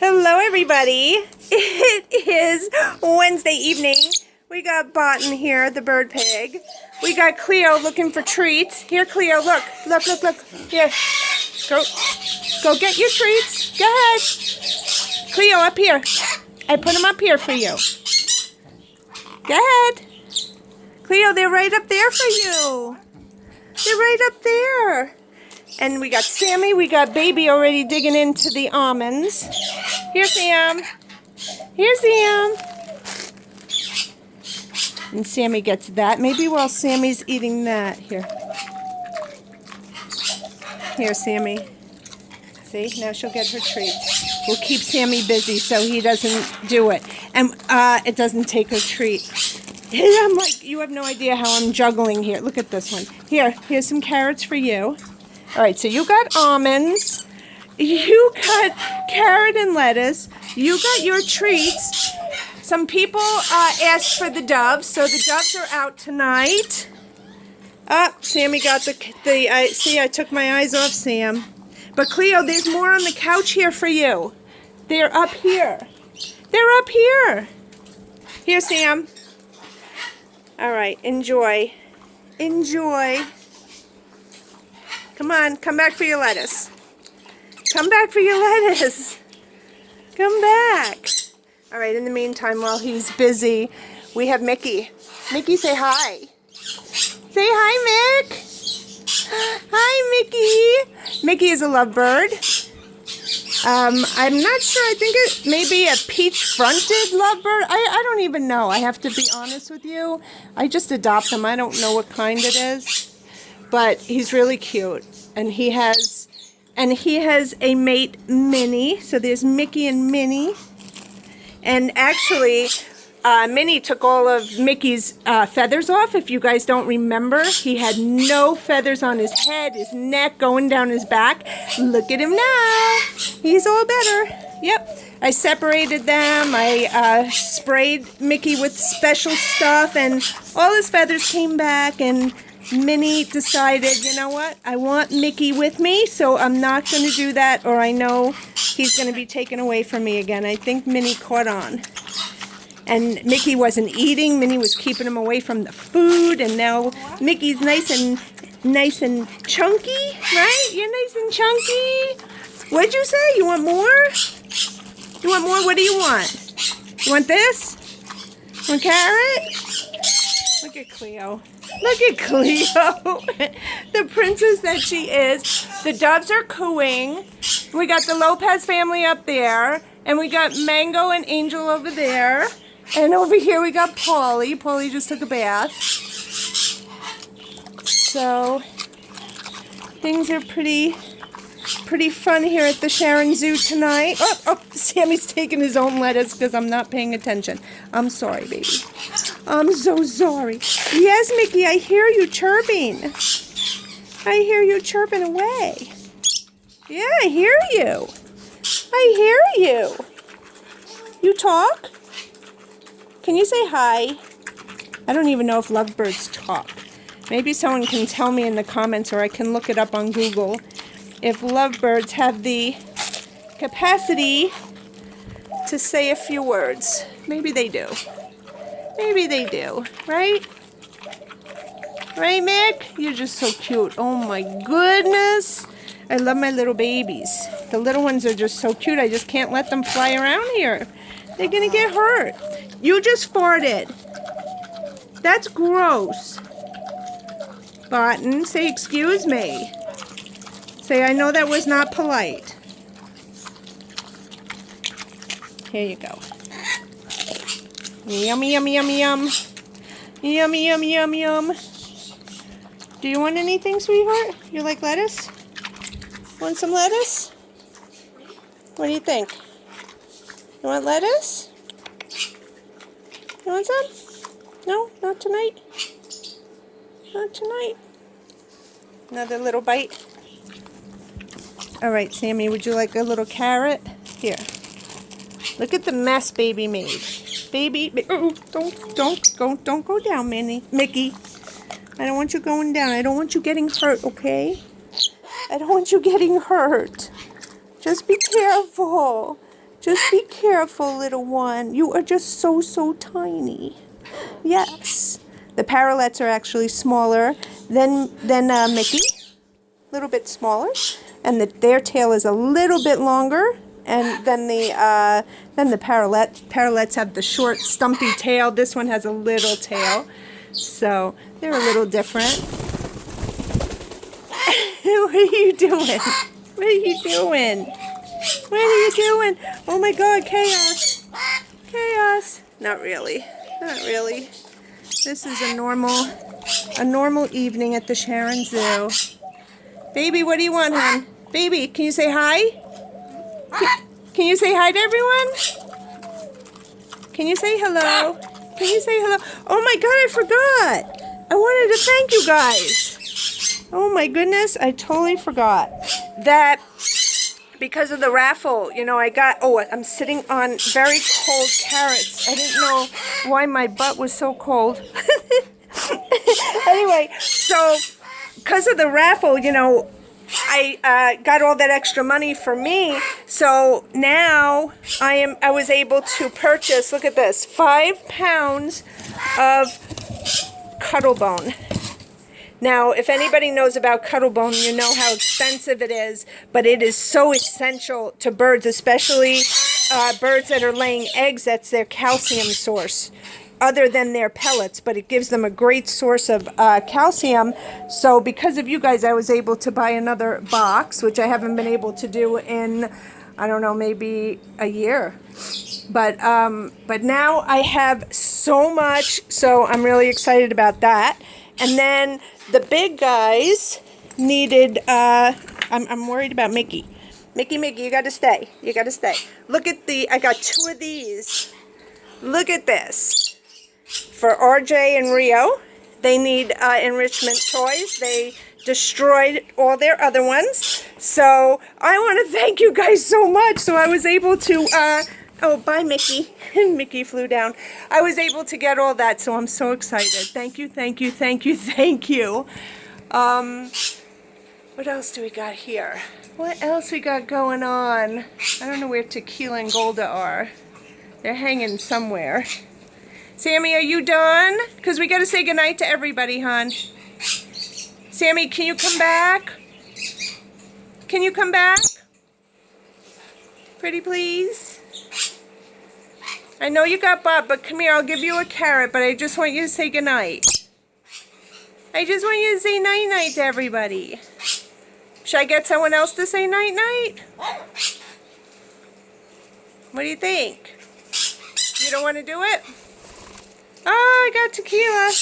Hello, everybody. It is Wednesday evening. We got Botan here, the bird pig. We got Cleo looking for treats. Here, Cleo, look. Here. Go get your treats. Go ahead. Cleo, up here. I put them up here for you. Go ahead. Cleo, they're right up there for you. They're right up there. And we got Sammy, we got Baby already digging into the almonds. Here, Sam. Here, Sam. And Sammy gets that. Maybe while Sammy's eating that. Here. Here, Sammy. See, now she'll get her treats. We'll keep Sammy busy so he doesn't do it. And it doesn't take her treat. I'm like, you have no idea how I'm juggling here. Look at this one. Here's some carrots for you. All right, so you got almonds, you got carrot and lettuce, you got your treats. Some people asked for the doves, so the doves are out tonight. Sammy got see, I took my eyes off Sam. But Cleo, there's more on the couch here for you. They're up here. They're up here. Here, Sam. All right, enjoy. Enjoy. Come on, come back for your lettuce. Come back for your lettuce. Come back. All right, in the meantime, while he's busy, we have Mickey. Mickey, say hi. Say hi, Mick. Hi, Mickey. Mickey is a lovebird. I'm not sure. I think it may be a peach-fronted lovebird. I don't even know. I have to be honest with you. I just adopt him. I don't know what kind it is. But he's really cute, and he has a mate, Minnie. So there's Mickey and Minnie, and actually, Minnie took all of Mickey's feathers off. If you guys don't remember, he had no feathers on his head, his neck, going down his back. Look at him now. He's all better. Yep. I separated them. I sprayed Mickey with special stuff, and all his feathers came back, and Minnie decided, you know what, I want Mickey with me, so I'm not going to do that, or I know he's going to be taken away from me again. I think Minnie caught on. And Mickey wasn't eating. Minnie was keeping him away from the food, and now Mickey's nice and chunky, right? You're nice and chunky. What'd you say? You want more? You want more? What do you want? You want this? You want carrot? Look at Cleo. Look at Cleo, the princess that she is. The doves are cooing. We got the Lopez family up there. And we got Mango and Angel over there. And over here we got Polly. Polly just took a bath. So, things are pretty fun here at the Sharon Zoo tonight. Oh, Sammy's taking his own lettuce because I'm not paying attention. I'm sorry, baby. I'm so sorry. Yes, Mickey, I hear you chirping. I hear you chirping away. Yeah, I hear you. I hear you. You talk? Can you say hi? I don't even know if lovebirds talk. Maybe someone can tell me in the comments, or I can look it up on Google, if lovebirds have the capacity to say a few words. Maybe they do. Maybe they do, right? Right, Mick? You're just so cute. Oh my goodness. I love my little babies. The little ones are just so cute. I just can't let them fly around here. They're gonna get hurt. You just farted. That's gross. Botan, say excuse me. Say I know that was not polite. Here you go. Yummy, yummy, yummy, yum. Yummy, yummy, yum, yum. Do you want anything, sweetheart? You like lettuce? Want some lettuce? What do you think? You want lettuce? You want some? No? Not tonight? Not tonight. Another little bite. All right, Sammy, would you like a little carrot? Here. Look at the mess Baby made. Baby, oh, don't go down, Mickey. I don't want you going down. I don't want you getting hurt, okay? I don't want you getting hurt. Just be careful. Just be careful, little one. You are just so, so tiny. Yes. The parrotlets are actually smaller than Mickey. A little bit smaller. And their tail is a little bit longer. And then the parrotlets have the short, stumpy tail. This one has a little tail. So they're a little different. What are you doing? What are you doing? What are you doing? Oh my God, chaos. Chaos. Not really. Not really. This is a normal evening at the Sharon Zoo. Baby, what do you want, hon? Baby, can you say hi? Can you say hi to everyone? Can you say hello? Can you say hello? Oh my God, I forgot. I wanted to thank you guys. Oh my goodness, I totally forgot that because of the raffle, you know, I'm sitting on very cold carrots. I didn't know why my butt was so cold. Anyway, so because of the raffle, you know, I got all that extra money for me. So now I was able to purchase, look at this, 5 pounds of Cuttlebone. Now, if anybody knows about Cuttlebone, you know how expensive it is, but it is so essential to birds, especially birds that are laying eggs. That's their calcium source, other than their pellets, but it gives them a great source of calcium. So because of you guys, I was able to buy another box, which I haven't been able to do in, I don't know, maybe a year. But now I have so much, so I'm really excited about that. And then the big guys needed, I'm worried about Mickey. Mickey, you gotta stay. You gotta stay. Look at I got 2 of these. Look at this. For RJ and Rio, they need enrichment toys. They destroyed all their other ones. So I want to thank you guys so much. So I was able to, oh, bye Mickey. Mickey flew down. I was able to get all that, so I'm so excited. Thank you, thank you, thank you, thank you. What else do we got here? What else we got going on? I don't know where Tequila and Golda are. They're hanging somewhere. Sammy, are you done? Because we got to say goodnight to everybody, hon. Sammy, can you come back? Can you come back? Pretty please? I know you got Bob, but come here, I'll give you a carrot, but I just want you to say goodnight. I just want you to say night-night to everybody. Should I get someone else to say night-night? What do you think? You don't want to do it? Oh, I got Tequila.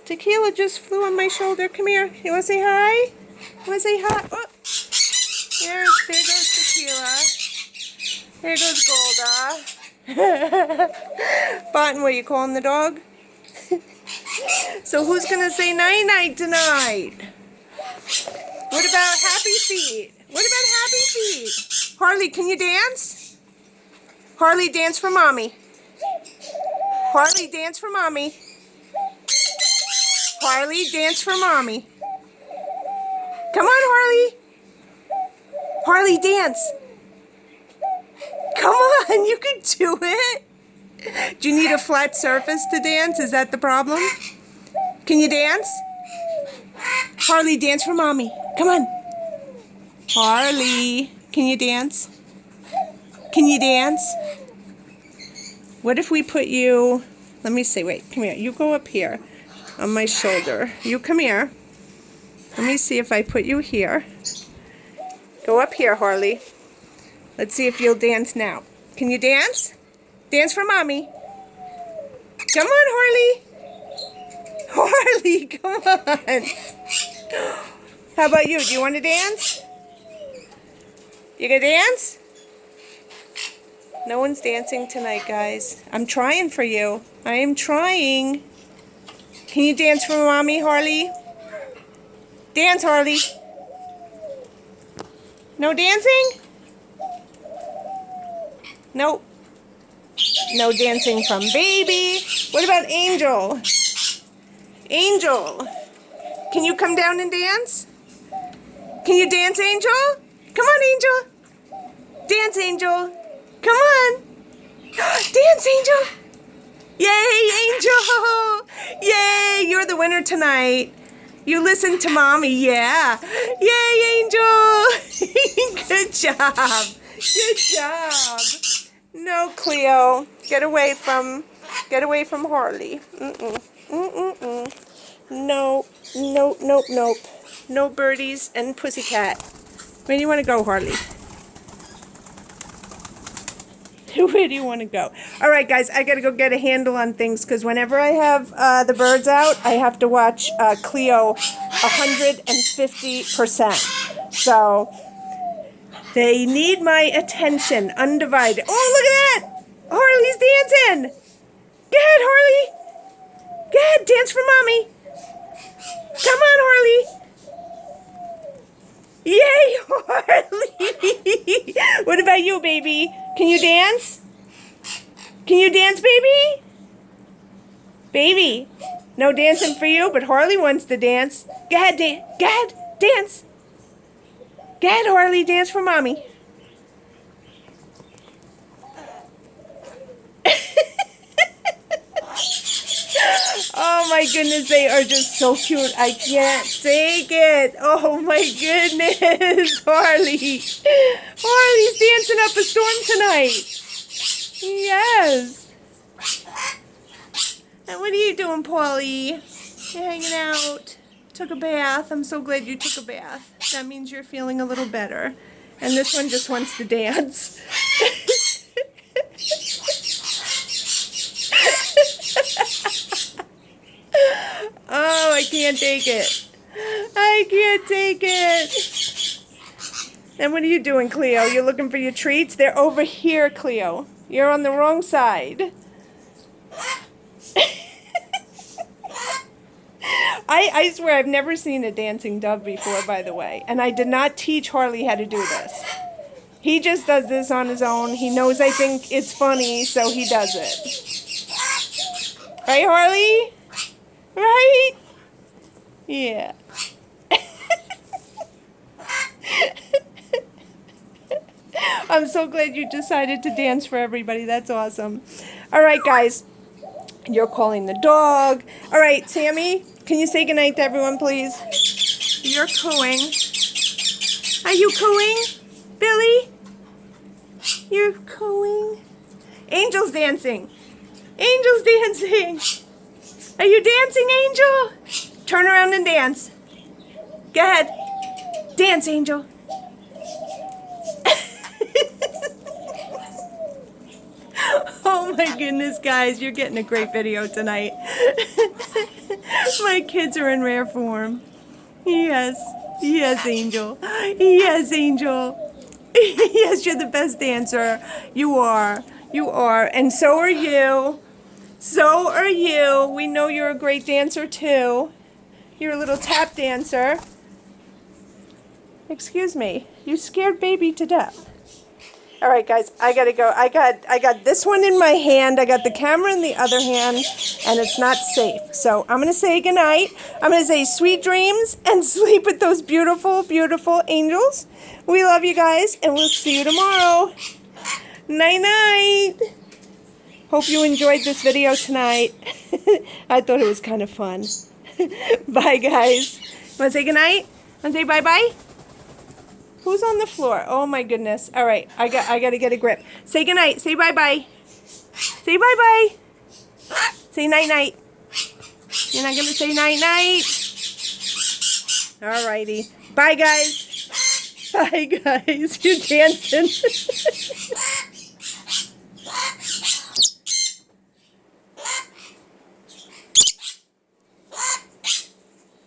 Tequila just flew on my shoulder. Come here. You want to say hi? You want to say hi? Oh. There goes Tequila. There goes Golda. Barton, what, you calling the dog? So who's going to say night-night tonight? What about Happy Feet? What about Happy Feet? Harley, can you dance? Harley, dance for Mommy. Harley, dance for Mommy. Harley, dance for Mommy. Come on, Harley. Harley, dance. Come on, you can do it. Do you need a flat surface to dance? Is that the problem? Can you dance? Harley, dance for Mommy. Come on. Harley, can you dance? Can you dance? What if we put you, let me see, wait, come here. You go up here on my shoulder. You come here. Let me see if I put you here. Go up here, Harley. Let's see if you'll dance now. Can you dance? Dance for Mommy. Come on, Harley. Harley, come on. How about you? Do you want to dance? You gonna dance? No one's dancing tonight, guys. I'm trying for you. I am trying. Can you dance for Mommy, Harley? Dance, Harley. No dancing? Nope. No dancing from Baby. What about Angel? Angel. Can you come down and dance? Can you dance, Angel? Come on, Angel. Dance, Angel. Come Yay, Angel! Yay, you're the winner tonight. You listen to Mommy, yeah. Yay, Angel! Good job. Good job. No, Cleo. Get away from Harley. No, nope. No birdies and pussycat. Where do you want to go, Harley? Where do you want to go? All right, guys, I got to go get a handle on things because whenever I have the birds out, I have to watch Cleo 150%. So they need my attention, undivided. Oh, look at that! Harley's dancing! Go ahead, Harley! Go ahead, dance for Mommy! Come on, Harley! Yay, Harley! What about you, baby? Can you dance? Can you dance, baby? Baby, no dancing for you, but Harley wants to dance. Go ahead, dance. Go ahead, Harley, dance for Mommy. Oh my goodness, they are just so cute. I can't take it. Oh my goodness, Harley. Harley's dancing up a storm tonight. Yes. And what are you doing, Paulie? You're hanging out. Took a bath. I'm so glad you took a bath. That means you're feeling a little better. And this one just wants to dance. Oh, I can't take it. I can't take it. And what are you doing, Cleo? You're looking for your treats? They're over here, Cleo. You're on the wrong side. I swear I've never seen a dancing dove before, by the way. And I did not teach Harley how to do this. He just does this on his own. He knows I think it's funny, so he does it. Right, Harley? Right? Yeah. I'm so glad you decided to dance for everybody. That's awesome. All right, guys. You're calling the dog. All right, Sammy, can you say goodnight to everyone, please? You're cooing. Are you cooing, Billy? You're cooing. Angel's dancing. Angel's dancing. Are you dancing, Angel? Turn around and dance. Go ahead. Dance, Angel. Oh my goodness, guys, you're getting a great video tonight. My kids are in rare form. Yes. Yes, Angel. Yes, Angel. Yes, you're the best dancer. You are. You are. And so are you. So are you. We know you're a great dancer, too. You're a little tap dancer. Excuse me. You scared baby to death. All right, guys, I gotta go. I got this one in my hand. I got the camera in the other hand, and it's not safe. So I'm gonna say goodnight. I'm gonna say sweet dreams and sleep with those beautiful, beautiful angels. We love you guys, and we'll see you tomorrow. Night-night. Hope you enjoyed this video tonight. I thought it was kind of fun. Bye, guys. Want to say goodnight? Want to say bye-bye? Who's on the floor? Oh my goodness. All right, I got to get a grip. Say goodnight. Say bye-bye. Say bye-bye. Say night-night. You're not going to say night-night? All righty. Bye, guys. Bye, guys. You're dancing.